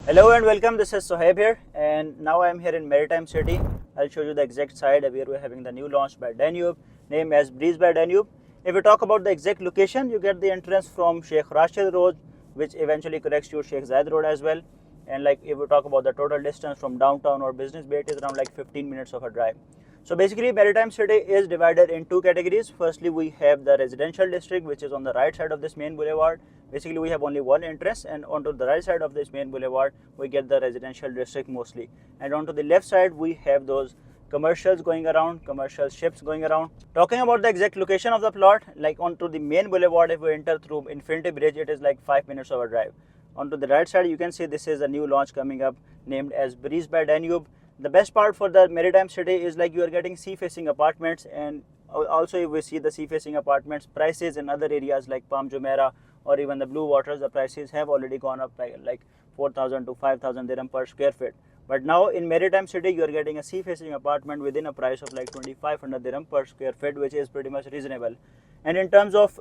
Hello and welcome, this is Sohaib here, and now I am here in Maritime City. I'll show you the exact site where we're having the new launch by Danube, named as Breeze by Danube. If we talk about the exact location, you get the entrance from Sheikh Rashid Road, which eventually connects to Sheikh Zayed Road as well. And like if we talk about the total distance from downtown or Business Bay, it is around like 15 minutes of a drive. So basically Maritime City is divided in two categories. Firstly, we have the residential district, which is on the right side of this main boulevard. Basically we have only one entrance, and onto the right side of this main boulevard we get the residential district mostly, and onto the left side we have those commercials going around, commercial ships going around. Talking about the exact location of the plot, like onto the main boulevard, if we enter through Infinity Bridge, it is like 5 minutes of a drive. Onto the right side you can see this is a new launch coming up named as Breeze by Danube. The best part for the Maritime City is like you are getting sea facing apartments, and also if we see the sea facing apartments prices in other areas like Palm Jumeirah or even the Blue Waters, the prices have already gone up by like 4,000 to 5,000 dirham per square feet. But now in Maritime City you are getting a sea facing apartment within a price of like 2,500 dirham per square feet, which is pretty much reasonable. And in terms of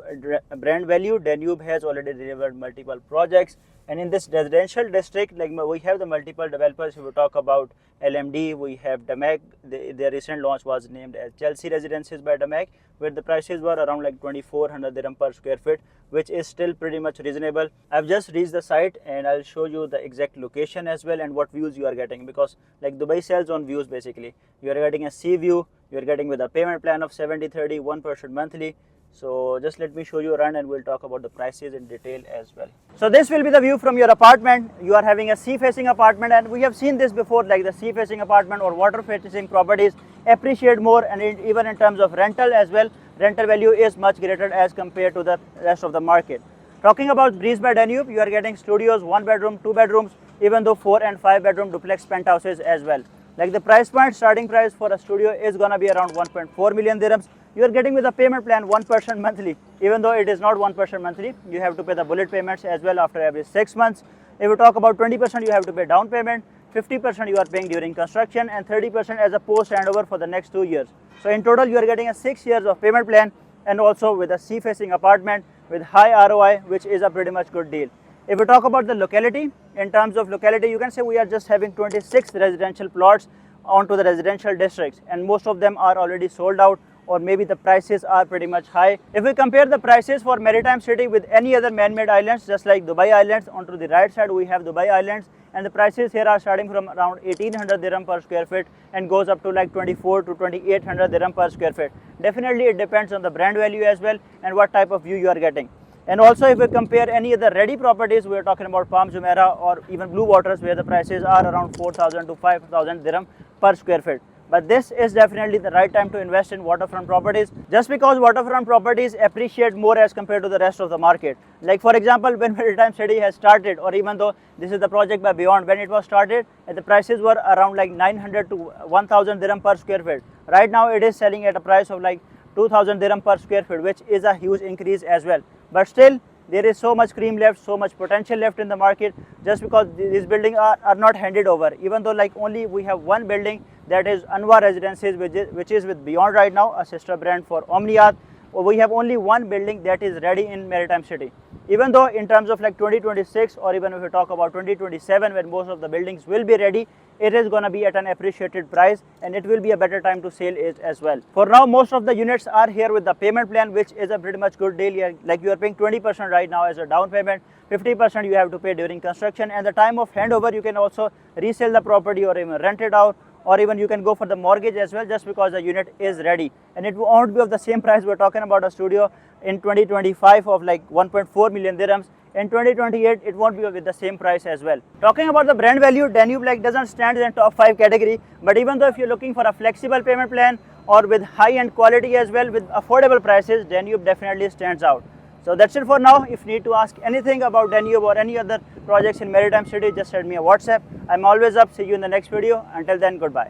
brand value, Danube has already delivered multiple projects, and in this residential district, like we have the multiple developers. If we talk about LMD, we have Damac. Their recent launch was named as Chelsea Residences by Damac, where the prices were around like 2,400 dirham per square feet, which is still pretty much reasonable. I've just reached the site and I'll show you the exact location as well and what views you are getting, because like Dubai sells on views basically. You are getting a sea view, you are getting with a payment plan of 70/30, 1% monthly. So just let me show you around and we'll talk about the prices in detail as well. So this will be the view from your apartment. You are having a sea facing apartment, and we have seen this before, like the sea facing apartment or water facing properties appreciate more, and even in terms of rental as well, rental value is much greater as compared to the rest of the market. Talking about Breeze by Danube, you are getting studios, 1 bedroom, 2 bedrooms, even though 4 and 5 bedroom duplex penthouses as well. Like the price point, starting price for a studio is gonna be around 1.4 million dirhams. You are getting with a payment plan 1% monthly. Even though it is not 1% monthly, you have to pay the bullet payments as well after every 6 months. If we talk about 20%, you have to pay down payment, 50% you are paying during construction, and 30% as a post handover for the next 2 years. So in total you are getting a 6 years of payment plan, and also with a sea facing apartment with high ROI, which is a pretty much good deal. If we talk about the locality, in terms of locality, you can say we are just having 26 residential plots onto the residential districts, and most of them are already sold out, or maybe the prices are pretty much high. If we compare the prices for Maritime City with any other man-made islands, just like Dubai Islands, onto the right side we have Dubai Islands, and the prices here are starting from around 1,800 dirham per square feet and goes up to like 24 to 2,800 dirham per square feet. Definitely it depends on the brand value as well and what type of view you are getting. And also if we compare any other ready properties, we are talking about Palm Jumeirah or even Blue Waters, where the prices are around 4,000 to 5,000 dirham per square feet. But this is definitely the right time to invest in waterfront properties, just because waterfront properties appreciate more as compared to the rest of the market. Like for example, when Maritime City has started, or even though this is the project by Beyond, when it was started, the prices were around like 900 to 1,000 dirham per square feet. Right now it is selling at a price of like 2,000 dirham per square feet, which is a huge increase as well. But still, there is so much cream left, so much potential left in the market, just because these buildings are not handed over. Even though like only we have one building, that is Anwar Residences, which is with Beyond right now, a sister brand for Omniath. We have only one building that is ready in Maritime City. Even though in terms of like 2026, or even if we talk about 2027, when most of the buildings will be ready, it is going to be at an appreciated price, and it will be a better time to sell it as well. For now, most of the units are here with the payment plan, which is a pretty much good deal. Like you are paying 20% right now as a down payment, 50% you have to pay during construction, and the time of handover you can also resell the property or even rent it out, or even you can go for the mortgage as well, just because the unit is ready. And it won't be of the same price. We're talking about a studio in 2025 of like 1.4 million dirhams. In 2028 it won't be with the same price as well. Talking about the brand value, Danube like doesn't stand in top 5 category, but even though if you're looking for a flexible payment plan or with high-end quality as well with affordable prices, Danube definitely stands out. So that's it for now. If you need to ask anything about Danube or any other projects in Maritime City, just send me a WhatsApp. I'm always up. See you in the next video. Until then, goodbye.